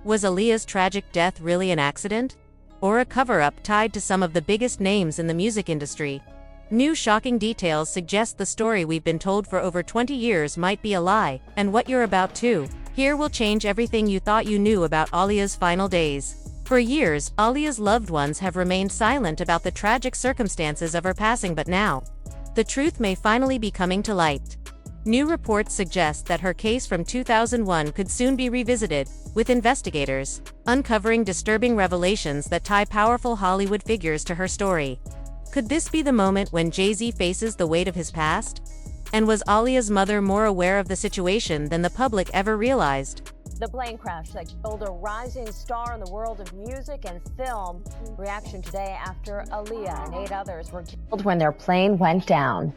Was Aaliyah's tragic death really an accident? Or a cover-up tied to some of the biggest names in the music industry? New shocking details suggest the story we've been told for over 20 years might be a lie, and what you're about to hear will change everything you thought you knew about Aaliyah's final days. For years, Aaliyah's loved ones have remained silent about the tragic circumstances of her passing, but now, the truth may finally be coming to light. New reports suggest that her case from 2001 could soon be revisited, with investigators uncovering disturbing revelations that tie powerful Hollywood figures to her story. Could this be the moment when Jay-Z faces the weight of his past? And was Aaliyah's mother more aware of the situation than the public ever realized? The plane crash that killed a rising star in the world of music and film. Reaction today after Aaliyah and 8 others were killed when their plane went down.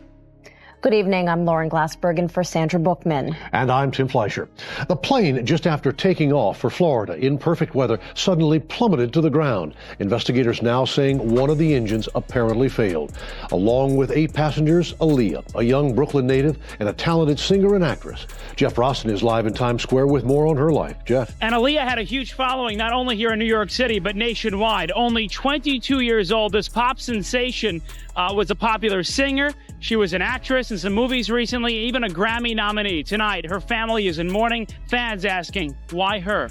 Good evening, I'm Lauren Glassbergen for Sandra Bookman. And I'm Tim Fleischer. The plane, just after taking off for Florida in perfect weather, suddenly plummeted to the ground. Investigators now saying one of the engines apparently failed. Along with 8 passengers, Aaliyah, a young Brooklyn native and a talented singer and actress. Jeff Rosten is live in Times Square with more on her life. Jeff. And Aaliyah had a huge following, not only here in New York City, but nationwide. Only 22 years old, this pop sensation was a popular singer. She was an actress in some movies recently, even a Grammy nominee. Tonight, her family is in mourning, fans asking, why her?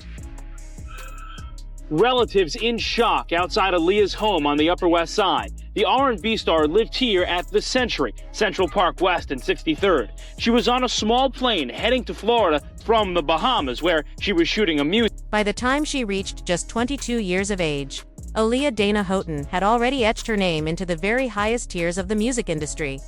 Relatives in shock outside Aaliyah's home on the Upper West Side. The R&B star lived here at the Century, Central Park West and 63rd. She was on a small plane heading to Florida from the Bahamas, where she was shooting a music. By the time she reached just 22 years of age, Aaliyah Dana Houghton had already etched her name into the very highest tiers of the music industry.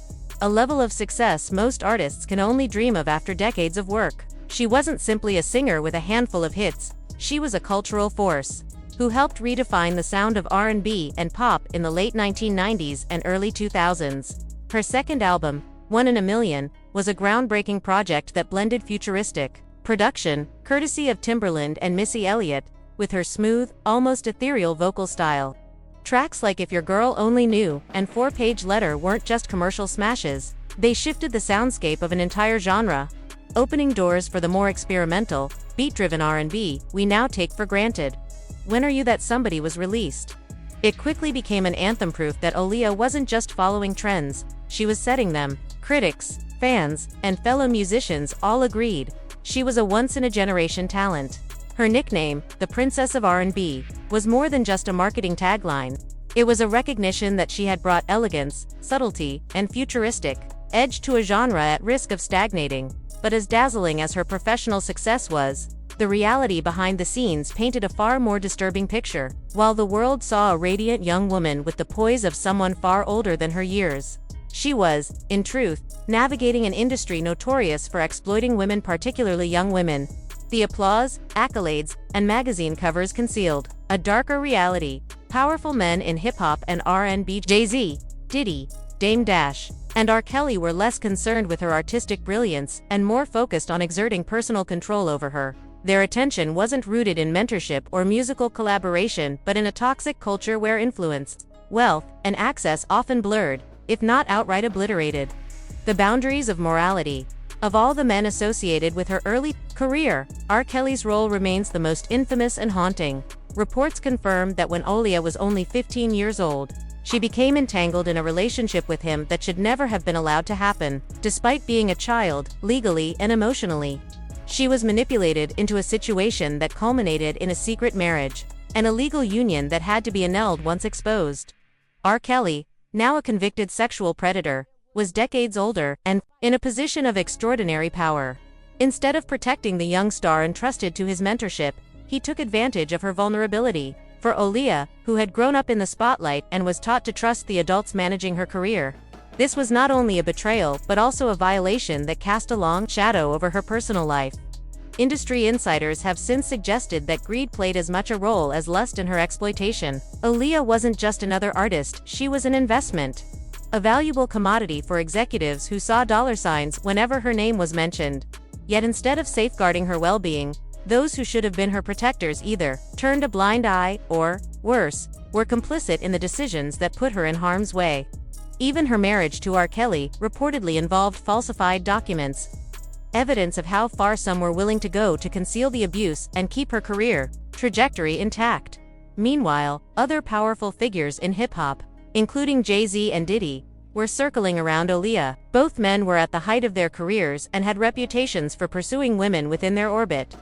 A level of success most artists can only dream of after decades of work. She wasn't simply a singer with a handful of hits, she was a cultural force who helped redefine the sound of R&B and pop in the late 1990s and early 2000s. Her second album, One in a Million, was a groundbreaking project that blended futuristic production, courtesy of Timbaland and Missy Elliott, with her smooth, almost ethereal vocal style. Tracks like If Your Girl Only Knew and 4-Page Letter weren't just commercial smashes, they shifted the soundscape of an entire genre, opening doors for the more experimental, beat-driven R&B we now take for granted. When Are You That Somebody was released. It quickly became an anthem, proof that Aaliyah wasn't just following trends, she was setting them. Critics, fans, and fellow musicians all agreed she was a once-in-a-generation talent. Her nickname, the Princess of R&B, was more than just a marketing tagline. It was a recognition that she had brought elegance, subtlety, and futuristic edge to a genre at risk of stagnating. But as dazzling as her professional success was, the reality behind the scenes painted a far more disturbing picture. While the world saw a radiant young woman with the poise of someone far older than her years, she was, in truth, navigating an industry notorious for exploiting women, particularly young women. The applause, accolades, and magazine covers concealed a darker reality. Powerful men in hip-hop and R&B, Jay-Z, Diddy, Dame Dash, and R. Kelly, were less concerned with her artistic brilliance and more focused on exerting personal control over her. Their attention wasn't rooted in mentorship or musical collaboration, but in a toxic culture where influence, wealth, and access often blurred, if not outright obliterated, the boundaries of morality. Of all the men associated with her early career, R. Kelly's role remains the most infamous and haunting. Reports confirm that when Aaliyah was only 15 years old, she became entangled in a relationship with him that should never have been allowed to happen. Despite being a child, legally and emotionally, she was manipulated into a situation that culminated in a secret marriage, an illegal union that had to be annulled once exposed. R. Kelly, now a convicted sexual predator, was decades older and in a position of extraordinary power. Instead of protecting the young star entrusted to his mentorship, he took advantage of her vulnerability. For Aaliyah, who had grown up in the spotlight and was taught to trust the adults managing her career, this was not only a betrayal but also a violation that cast a long shadow over her personal life. Industry insiders have since suggested that greed played as much a role as lust in her exploitation. Aaliyah wasn't just another artist, she was an investment. A valuable commodity for executives who saw dollar signs whenever her name was mentioned. Yet instead of safeguarding her well-being, those who should have been her protectors either turned a blind eye or, worse, were complicit in the decisions that put her in harm's way. Even her marriage to R. Kelly reportedly involved falsified documents, evidence of how far some were willing to go to conceal the abuse and keep her career trajectory intact. Meanwhile, other powerful figures in hip-hop, including Jay-Z and Diddy, were circling around Aaliyah. Both men were at the height of their careers and had reputations for pursuing women within their orbit.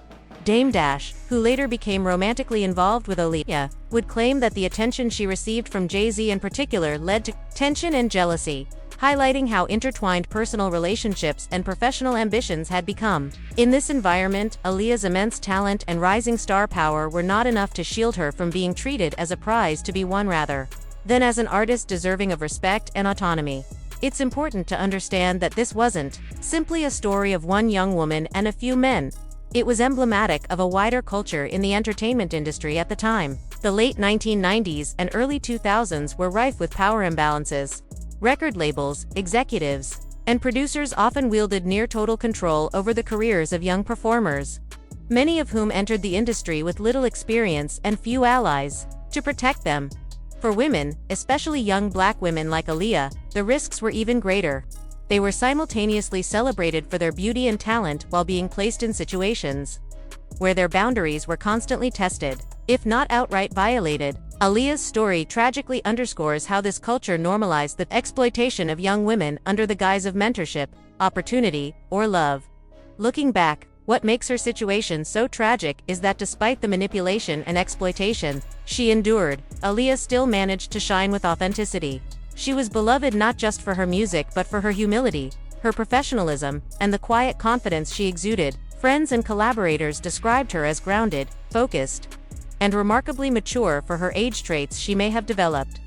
Dame Dash, who later became romantically involved with Aaliyah, would claim that the attention she received from Jay-Z in particular led to tension and jealousy, highlighting how intertwined personal relationships and professional ambitions had become. In this environment, Aaliyah's immense talent and rising star power were not enough to shield her from being treated as a prize to be won rather than as an artist deserving of respect and autonomy. It's important to understand that this wasn't simply a story of one young woman and a few men. It was emblematic of a wider culture in the entertainment industry at the time. The late 1990s and early 2000s were rife with power imbalances. Record labels, executives, and producers often wielded near-total control over the careers of young performers, many of whom entered the industry with little experience and few allies to protect them. For women, especially young black women like Aaliyah, the risks were even greater. They were simultaneously celebrated for their beauty and talent while being placed in situations where their boundaries were constantly tested, if not outright violated. Aaliyah's story tragically underscores how this culture normalized the exploitation of young women under the guise of mentorship, opportunity, or love. Looking back, what makes her situation so tragic is that despite the manipulation and exploitation she endured, Aaliyah still managed to shine with authenticity. She was beloved not just for her music but for her humility, her professionalism, and the quiet confidence she exuded. Friends and collaborators described her as grounded, focused, and remarkably mature for her age traits she may have developed.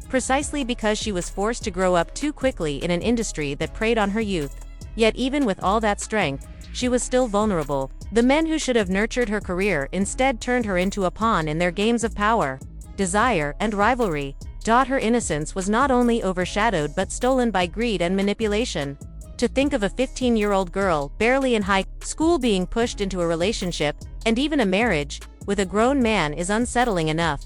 Precisely because she was forced to grow up too quickly in an industry that preyed on her youth. Yet even with all that strength, she was still vulnerable. The men who should have nurtured her career instead turned her into a pawn in their games of power, desire, and rivalry. Her innocence was not only overshadowed but stolen by greed and manipulation. To think of a 15-year-old girl, barely in high school, being pushed into a relationship, and even a marriage, with a grown man is unsettling enough.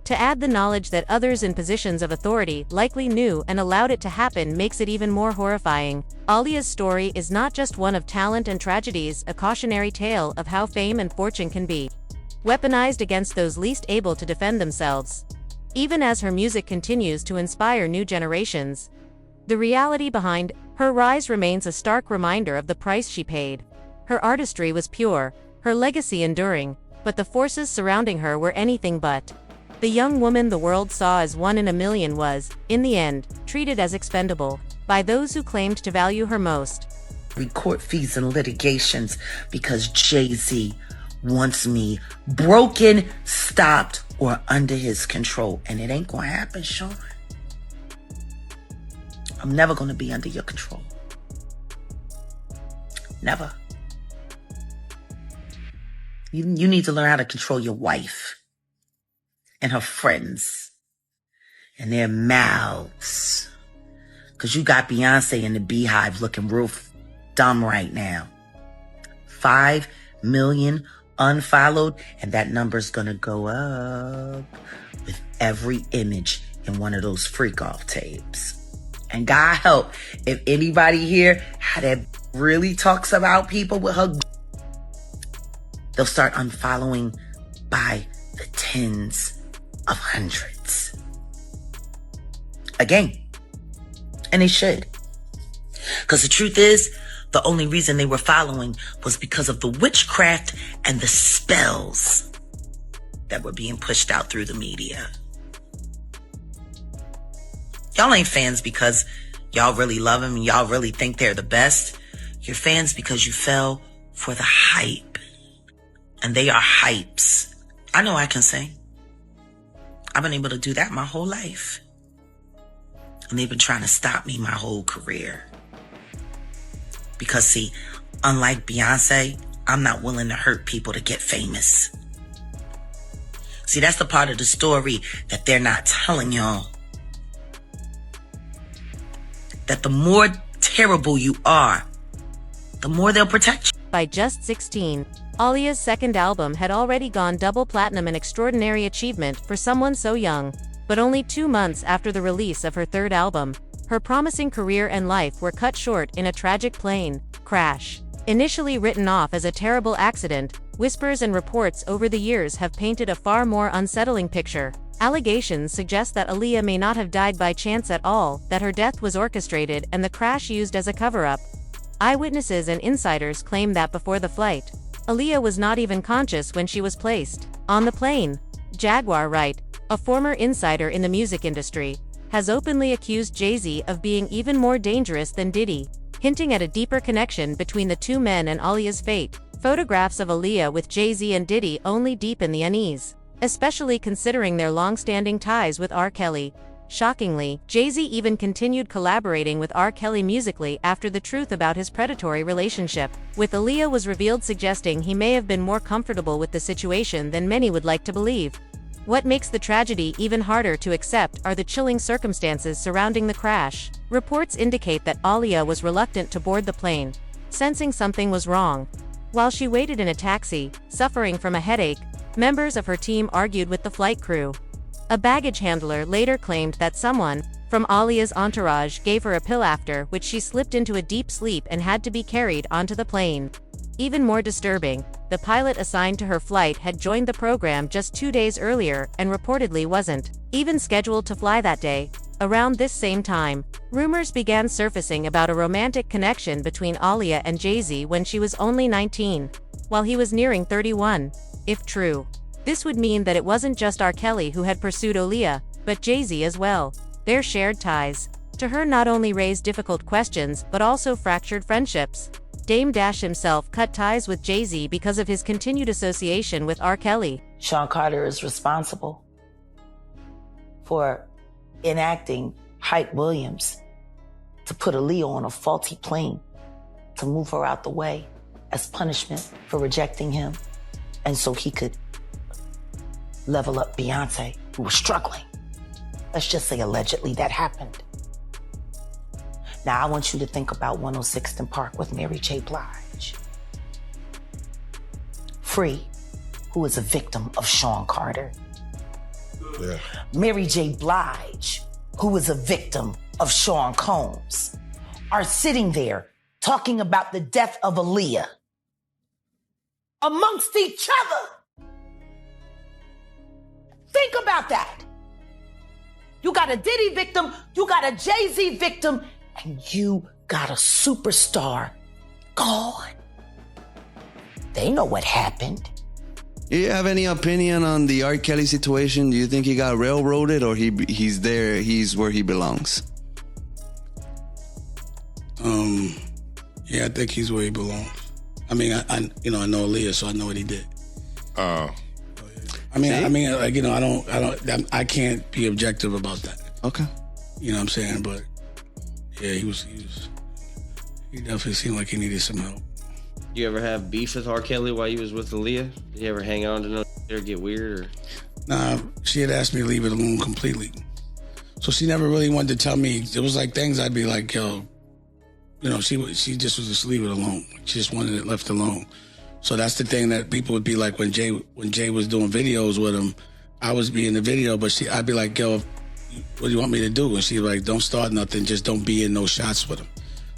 To add the knowledge that others in positions of authority likely knew and allowed it to happen makes it even more horrifying. Aaliyah's story is not just one of talent and tragedies, a cautionary tale of how fame and fortune can be weaponized against those least able to defend themselves. Even as her music continues to inspire new generations, the reality behind her rise remains a stark reminder of the price she paid. Her artistry was pure, her legacy enduring, but the forces surrounding her were anything but. The young woman the world saw as one in a million was, in the end, treated as expendable by those who claimed to value her most. Court fees and litigations because Jay-Z wants me broken, stopped, or under his control. And it ain't gonna happen, Sean. I'm never gonna be under your control. Never. You need to learn how to control your wife and her friends and their mouths. Because you got Beyonce in the Beehive looking real dumb right now. 5 million unfollowed, and that number's gonna go up with every image in one of those freak off tapes. And God help if anybody here how that really talks about people with her, they'll start unfollowing by the tens of hundreds. Again. And they should. Because the truth is, the only reason they were following was because of the witchcraft and the spells that were being pushed out through the media. Y'all ain't fans because y'all really love them and y'all really think they're the best. You're fans because you fell for the hype. And they are hypes. I know I can sing. I've been able to do that my whole life. And they've been trying to stop me my whole career. Because see, unlike Beyonce, I'm not willing to hurt people to get famous. See, that's the part of the story that they're not telling y'all. That the more terrible you are, the more they'll protect you. By just 16, Aaliyah's second album had already gone double platinum, an extraordinary achievement for someone so young. But only 2 months after the release of her third album, her promising career and life were cut short in a tragic plane crash. Initially written off as a terrible accident, Whispers and reports over the years have painted a far more unsettling picture. Allegations suggest that Aaliyah may not have died by chance at all, that her death was orchestrated and the crash used as a cover-up. Eyewitnesses and insiders claim that before the flight, Aaliyah was not even conscious when she was placed on the plane. Jaguar Wright, a former insider in the music industry, has openly accused Jay-Z of being even more dangerous than Diddy, hinting at a deeper connection between the two men and Aaliyah's fate. Photographs of Aaliyah with Jay-Z and Diddy only deepen the unease, especially considering their long-standing ties with R. Kelly. Shockingly, Jay-Z even continued collaborating with R. Kelly musically after the truth about his predatory relationship with Aaliyah was revealed, suggesting he may have been more comfortable with the situation than many would like to believe. What makes the tragedy even harder to accept are the chilling circumstances surrounding the crash. Reports indicate that Aaliyah was reluctant to board the plane, sensing something was wrong. While she waited in a taxi, suffering from a headache, members of her team argued with the flight crew. A baggage handler later claimed that someone from Aaliyah's entourage gave her a pill, after which she slipped into a deep sleep and had to be carried onto the plane. Even more disturbing, the pilot assigned to her flight had joined the program just 2 days earlier and reportedly wasn't even scheduled to fly that day. Around this same time, rumors began surfacing about a romantic connection between Aaliyah and Jay-Z when she was only 19, while he was nearing 31. If true, this would mean that it wasn't just R. Kelly who had pursued Aaliyah, but Jay-Z as well. Their shared ties to her not only raised difficult questions but also fractured friendships. Dame Dash himself cut ties with Jay-Z because of his continued association with R. Kelly. Sean Carter is responsible for enacting Hype Williams to put Aaliyah on a faulty plane, to move her out the way as punishment for rejecting him, and so he could level up Beyonce, who was struggling. Let's just say allegedly that happened. Now I want you to think about 106th and Park with Mary J. Blige. Free, who is a victim of Sean Carter. Yeah. Mary J. Blige, who is a victim of Sean Combs, are sitting there talking about the death of Aaliyah amongst each other. Think about that. You got a Diddy victim, you got a Jay-Z victim, and you got a superstar gone. They know what happened. Do you have any opinion on the R. Kelly situation? Do you think he got railroaded, or he's there, he's where he belongs? Yeah, I think he's where he belongs. I mean, I know Aaliyah, so I know what he did. Oh. I can't be objective about that. Okay. You know what I'm saying? But yeah, he definitely seemed like he needed some help. You ever have beef with R. Kelly while you was with Aaliyah? Did you ever hang on to no or get weird? Or? Nah, she had asked me to leave it alone completely. So she never really wanted to tell me. It was like things I'd be like, yo, she just was just leave it alone. She just wanted it left alone. So that's the thing that people would be like when Jay was doing videos with him, I was be in the video, but I'd be like, yo, what do you want me to do? And she'd be like, don't start nothing, just don't be in no shots with him.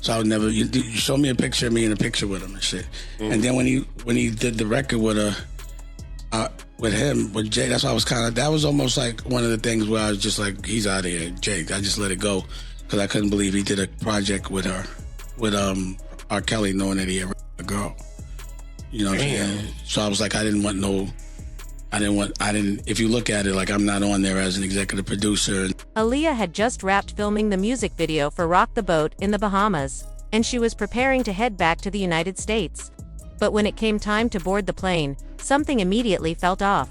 So I would never, you show me a picture of me in a picture with him and shit. Mm-hmm. And then when he did the record with Jay, that's why I was that was almost like one of the things where I was just like, he's out of here, Jay. I just let it go because I couldn't believe he did a project with her, with R. Kelly, knowing that he had a girl. You know what I'm saying? So I was like, if you look at it, like I'm not on there as an executive producer. Aaliyah had just wrapped filming the music video for Rock the Boat in the Bahamas, and she was preparing to head back to the United States. But when it came time to board the plane, something immediately felt off.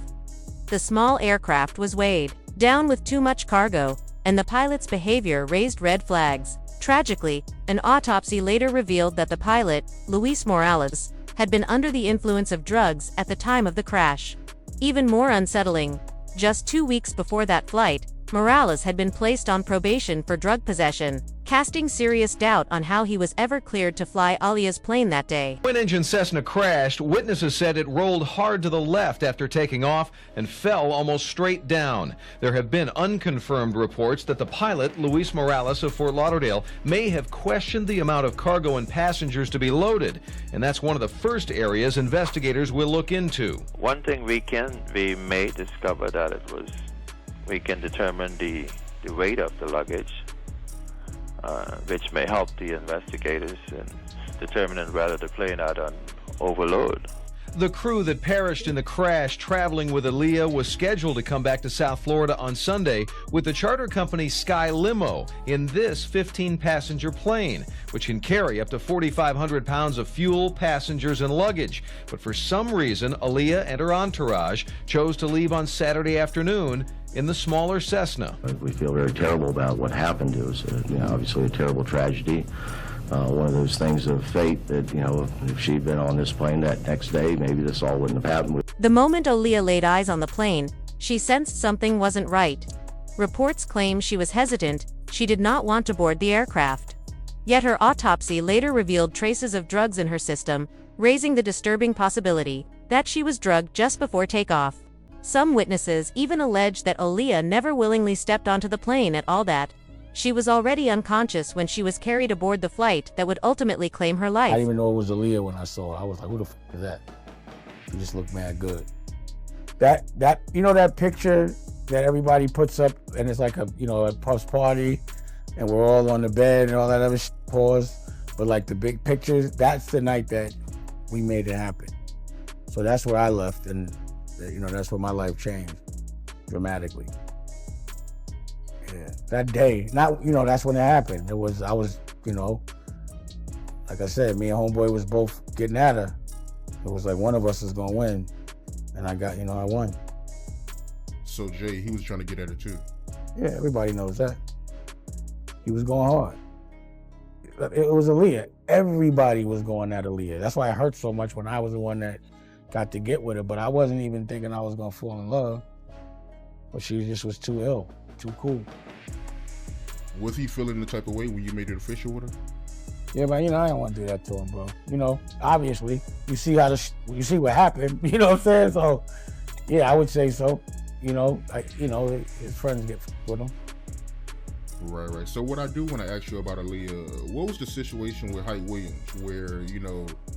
The small aircraft was weighed down with too much cargo, and the pilot's behavior raised red flags. Tragically, an autopsy later revealed that the pilot, Luis Morales, had been under the influence of drugs at the time of the crash. Even more unsettling, just 2 weeks before that flight, Morales had been placed on probation for drug possession, casting serious doubt on how he was ever cleared to fly Aaliyah's plane that day. Twin-engine Cessna crashed. Witnesses said it rolled hard to the left after taking off and fell almost straight down. There have been unconfirmed reports that the pilot, Luis Morales of Fort Lauderdale, may have questioned the amount of cargo and passengers to be loaded, and that's one of the first areas investigators will look into. One thing we may discover that we can determine the weight of the luggage, which may help the investigators in determining whether the plane had an overload. The crew that perished in the crash traveling with Aaliyah was scheduled to come back to South Florida on Sunday with the charter company Sky Limo in this 15-passenger plane, which can carry up to 4,500 pounds of fuel, passengers, and luggage. But for some reason, Aaliyah and her entourage chose to leave on Saturday afternoon in the smaller Cessna. We feel very terrible about what happened. It was obviously a terrible tragedy. One of those things of fate that, if she'd been on this plane that next day, maybe this all wouldn't have happened. The moment Aaliyah laid eyes on the plane, she sensed something wasn't right. Reports claim she was hesitant, she did not want to board the aircraft. Yet her autopsy later revealed traces of drugs in her system, raising the disturbing possibility that she was drugged just before takeoff. Some witnesses even allege that Aaliyah never willingly stepped onto the plane at all, that she was already unconscious when she was carried aboard the flight that would ultimately claim her life. I didn't even know it was Aaliyah when I saw her. I was like, who the f is that? She just looked mad good. That picture that everybody puts up and it's like a Puff's party and we're all on the bed and all that other pause, but like the big pictures, that's the night that we made it happen. So that's where I left, and that's where my life changed dramatically. Yeah, that day, that's when it happened. I was, like I said, me and homeboy was both getting at her. It was like one of us is gonna win, and I won. So Jay, he was trying to get at her too. Yeah, everybody knows that. He was going hard. It was Aaliyah. Everybody was going at Aaliyah. That's why it hurt so much when I was the one that got to get with her, but I wasn't even thinking I was gonna fall in love. But she just was too ill, too cool. Was he feeling the type of way when you made it official with her? Yeah, but I don't want to do that to him, bro. Obviously, you see what happened. You know what I'm saying? So, yeah, I would say so. His friends get with him. Right. So what I do want to ask you about Aaliyah, what was the situation with Hype Williams where,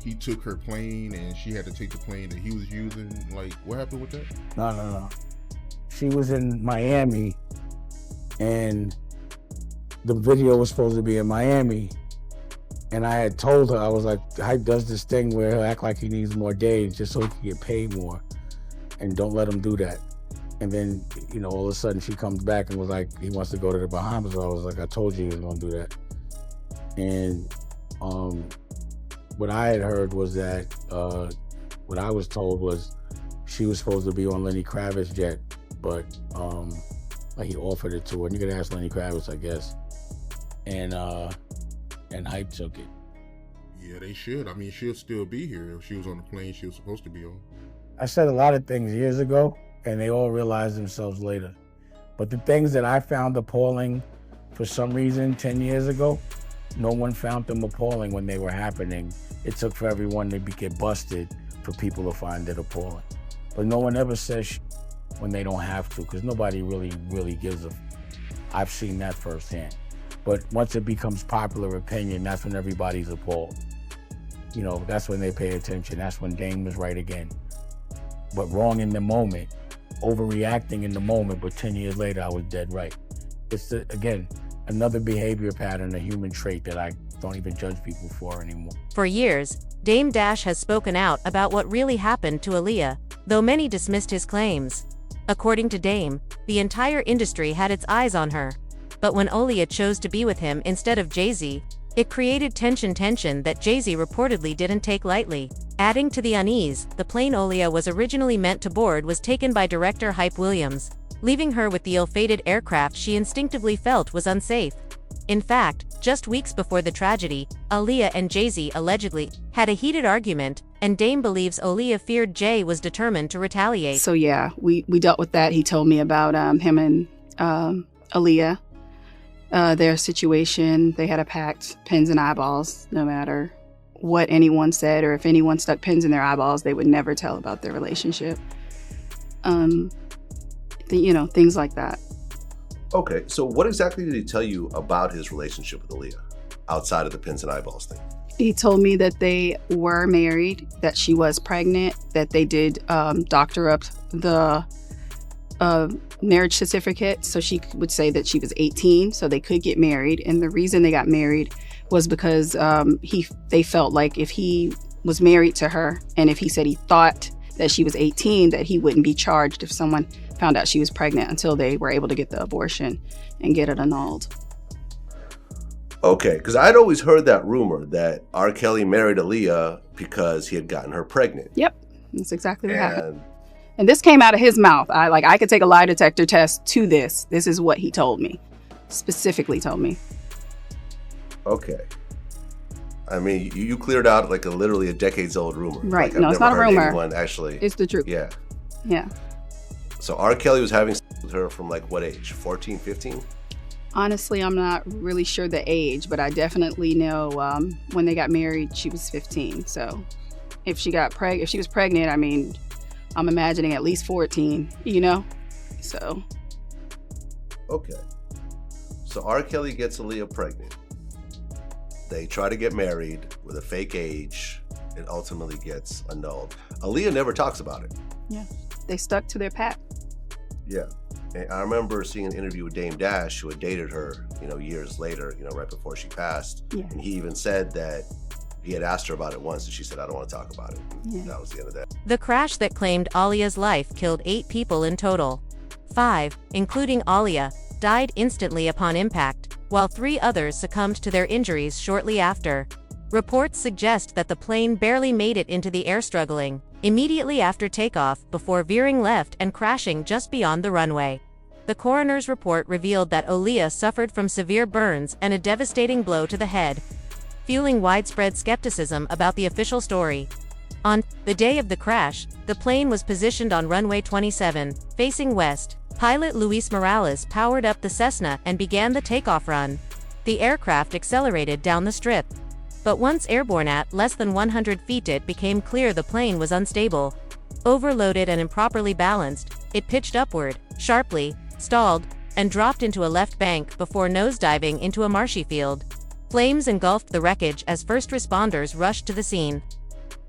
he took her plane and she had to take the plane that he was using? Like, what happened with that? No. She was in Miami and the video was supposed to be in Miami. And I had told her, I was like, Hype does this thing where he'll act like he needs more days just so he can get paid more. And don't let him do that. And then, all of a sudden she comes back and was like, he wants to go to the Bahamas. I was like, I told you he was gonna do that. And what I had heard was that, what I was told was she was supposed to be on Lenny Kravitz's jet, but he offered it to her. And you could ask Lenny Kravitz, I guess. And Hype took it. Yeah, they should. I mean, she'll still be here. If she was on the plane she was supposed to be on. I said a lot of things years ago, and they all realized themselves later. But the things that I found appalling for some reason 10 years ago, no one found them appalling when they were happening. It took for everyone to get busted for people to find it appalling. But no one ever says when they don't have to, because nobody really gives a... I've seen that firsthand. But once it becomes popular opinion, that's when everybody's appalled. That's when they pay attention. That's when Dame was right again. But wrong in the moment, overreacting in the moment, but 10 years later, I was dead right. It's, again, another behavior pattern, a human trait that I don't even judge people for anymore. For years, Dame Dash has spoken out about what really happened to Aaliyah, though many dismissed his claims. According to Dame, the entire industry had its eyes on her. But when Aaliyah chose to be with him instead of Jay-Z, it created tension that Jay-Z reportedly didn't take lightly. Adding to the unease, the plane Aaliyah was originally meant to board was taken by director Hype Williams, leaving her with the ill-fated aircraft she instinctively felt was unsafe. In fact, just weeks before the tragedy, Aaliyah and Jay-Z allegedly had a heated argument, and Dame believes Aaliyah feared Jay was determined to retaliate. So yeah, we dealt with that. He told me about him and Aaliyah. their situation. They had a pact, pins and eyeballs, no matter what anyone said, or if anyone stuck pins in their eyeballs, they would never tell about their relationship. Things like that. Okay, so what exactly did he tell you about his relationship with Aaliyah outside of the pins and eyeballs thing? He told me that they were married, that she was pregnant, that they did doctor up the marriage certificate so she would say that she was 18 so they could get married. And the reason they got married was because they felt like if he was married to her and if he said he thought that she was 18, that he wouldn't be charged if someone found out she was pregnant until they were able to get the abortion and get it annulled. Okay, because I'd always heard that rumor that R. Kelly married Aaliyah because he had gotten her pregnant. Yep, that's exactly what happened. And this came out of his mouth. I could take a lie detector test to this. This is what he told me, specifically told me. Okay. I mean, you cleared out like literally a decades old rumor. Right. Like, No, it's not a rumor. Actually, it's the truth. Yeah. Yeah. So R. Kelly was having sex with her from like what age? 14, 15? Honestly, I'm not really sure the age, but I definitely know when they got married, she was 15. So if she was pregnant, I mean, I'm imagining at least 14, So. Okay. So R. Kelly gets Aaliyah pregnant. They try to get married with a fake age. It ultimately gets annulled. Aaliyah never talks about it. Yeah. They stuck to their pact. Yeah. And I remember seeing an interview with Dame Dash, who had dated her, years later, right before she passed. Yeah. And he even said that he had asked her about it once, and she said, "I don't want to talk about it." Yeah. That was the end of that. The crash that claimed Aaliyah's life killed 8 people in total. 5, including Aaliyah, died instantly upon impact, while 3 others succumbed to their injuries shortly after. Reports suggest that the plane barely made it into the air, struggling immediately after takeoff before veering left and crashing just beyond the runway. The coroner's report revealed that Aaliyah suffered from severe burns and a devastating blow to the head, fueling widespread skepticism about the official story. On the day of the crash, the plane was positioned on runway 27, facing west. Pilot Luis Morales powered up the Cessna and began the takeoff run. The aircraft accelerated down the strip. But once airborne at less than 100 feet, it became clear the plane was unstable. Overloaded and improperly balanced, it pitched upward, sharply, stalled, and dropped into a left bank before nosediving into a marshy field. Flames engulfed the wreckage as first responders rushed to the scene.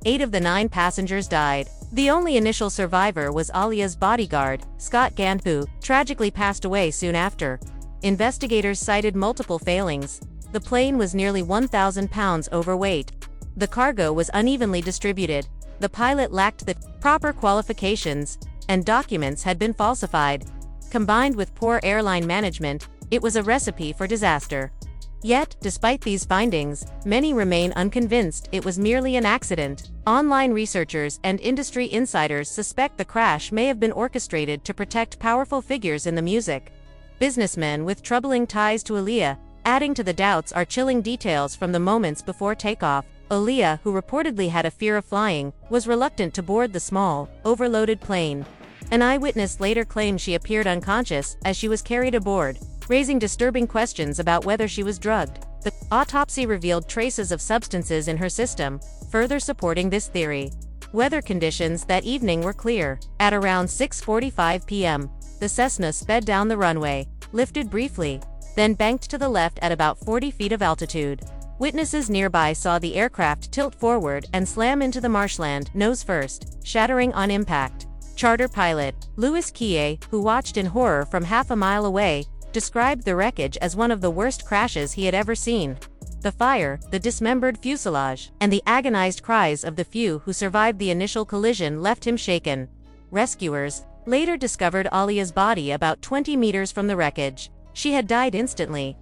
8 of the 9 passengers died. The only initial survivor was Aaliyah's bodyguard, Scott Gant, who tragically passed away soon after. Investigators cited multiple failings. The plane was nearly 1,000 pounds overweight. The cargo was unevenly distributed. The pilot lacked the proper qualifications, and documents had been falsified. Combined with poor airline management, it was a recipe for disaster. Yet, despite these findings, many remain unconvinced it was merely an accident. Online researchers and industry insiders suspect the crash may have been orchestrated to protect powerful figures in the music. Businessmen with troubling ties to Aaliyah. Adding to the doubts are chilling details from the moments before takeoff. Aaliyah, who reportedly had a fear of flying, was reluctant to board the small, overloaded plane. An eyewitness later claimed she appeared unconscious as she was carried aboard, raising disturbing questions about whether she was drugged. The autopsy revealed traces of substances in her system, further supporting this theory. Weather conditions that evening were clear. At around 6:45 p.m., the Cessna sped down the runway, lifted briefly, then banked to the left at about 40 feet of altitude. Witnesses nearby saw the aircraft tilt forward and slam into the marshland nose first, shattering on impact. Charter pilot Louis Kie, who watched in horror from half a mile away, described the wreckage as one of the worst crashes he had ever seen. The fire, the dismembered fuselage, and the agonized cries of the few who survived the initial collision left him shaken. Rescuers later discovered Aaliyah's body about 20 meters from the wreckage. She had died instantly.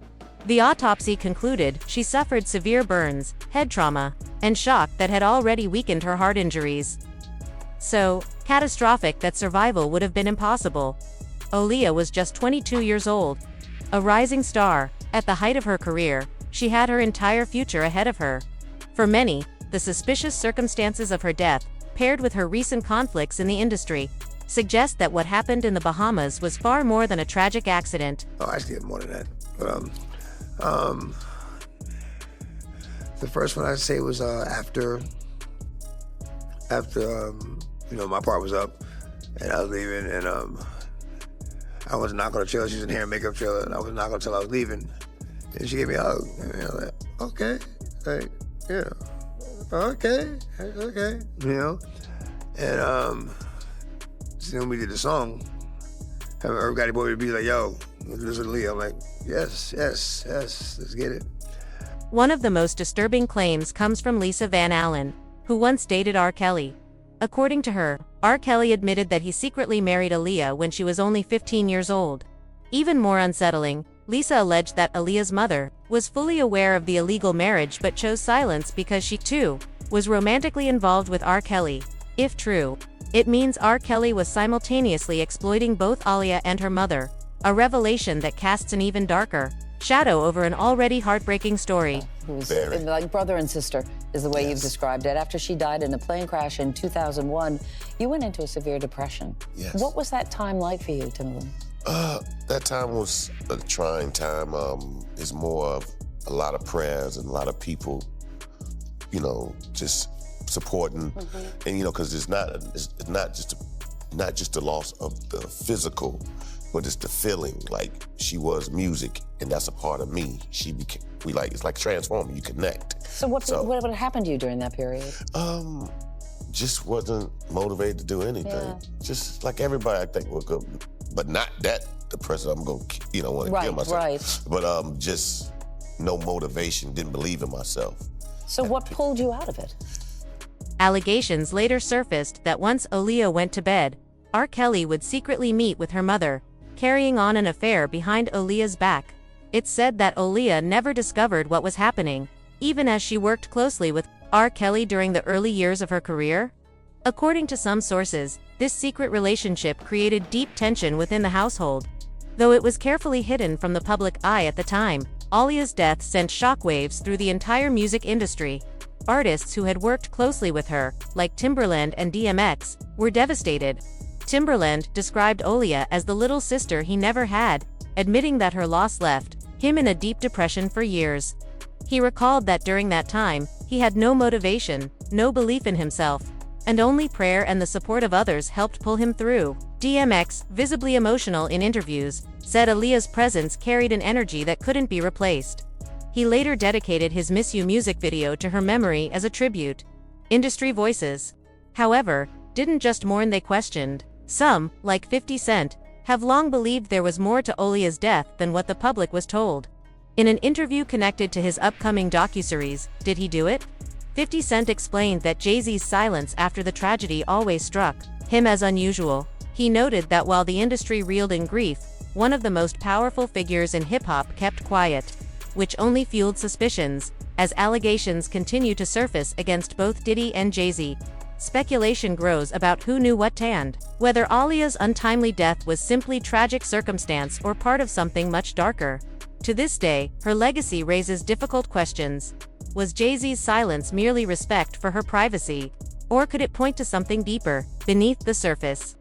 The autopsy concluded she suffered severe burns, head trauma, and shock that had already weakened her heart injuries. So catastrophic that survival would have been impossible. Aaliyah was just 22 years old. A rising star, at the height of her career, she had her entire future ahead of her. For many, the suspicious circumstances of her death, paired with her recent conflicts in the industry, suggest that what happened in the Bahamas was far more than a tragic accident. Oh, actually, more than that. But The first one I'd say was after my part was up and I was leaving, and I was not gonna chill. She was in hair and makeup trailer, and I was not gonna tell I was leaving. And she gave me a hug. And I was like, okay, like, yeah, okay. And so then we did the song. Everybody boy would be like, yo, listen to Aaliyah. I'm like, yes, let's get it. One of the most disturbing claims comes from Lisa Van Allen, who once dated R. Kelly. According to her, R. Kelly admitted that he secretly married Aaliyah when she was only 15 years old. Even more unsettling, Lisa alleged that Aaliyah's mother was fully aware of the illegal marriage but chose silence because she, too, was romantically involved with R. Kelly. If true, it means R. Kelly was simultaneously exploiting both Aaliyah and her mother, a revelation that casts an even darker shadow over an already heartbreaking story. Who was like brother and sister, is the way you've described it. After she died in a plane crash in 2001, you went into a severe depression. Yes. What was that time like for you, Timberland? That time was a trying time. It's more of a lot of prayers and a lot of people, just supporting, and because it's not just the loss of the physical, but it's the feeling. Like, she was music, and that's a part of me. It's like transforming. You connect. So what happened to you during that period? Just wasn't motivated to do anything. Yeah. Just like everybody, I think, would go, but not that depressed. I'm gonna, want to kill myself. Right. But just no motivation. Didn't believe in myself. So what pulled you out of it? Allegations later surfaced that once Aaliyah went to bed, R. Kelly would secretly meet with her mother, carrying on an affair behind Aaliyah's back. It's said that Aaliyah never discovered what was happening, even as she worked closely with R. Kelly during the early years of her career. According to some sources, this secret relationship created deep tension within the household. Though it was carefully hidden from the public eye at the time, Aaliyah's death sent shockwaves through the entire music industry. Artists who had worked closely with her, like Timberland and DMX, were devastated. Timberland described Aaliyah as the little sister he never had, admitting that her loss left him in a deep depression for years. He recalled that during that time, he had no motivation, no belief in himself, and only prayer and the support of others helped pull him through. DMX, visibly emotional in interviews, said Aaliyah's presence carried an energy that couldn't be replaced. He later dedicated his Miss You music video to her memory as a tribute. Industry voices, however, didn't just mourn, they questioned. Some, like 50 Cent, have long believed there was more to Aaliyah's death than what the public was told. In an interview connected to his upcoming docuseries, Did He Do It?, 50 Cent explained that Jay-Z's silence after the tragedy always struck him as unusual. He noted that while the industry reeled in grief, one of the most powerful figures in hip-hop kept quiet, which only fueled suspicions, as allegations continue to surface against both Diddy and Jay-Z. Speculation grows about who knew what and whether Aaliyah's untimely death was simply tragic circumstance or part of something much darker. To this day, her legacy raises difficult questions. Was Jay-Z's silence merely respect for her privacy, or could it point to something deeper, beneath the surface?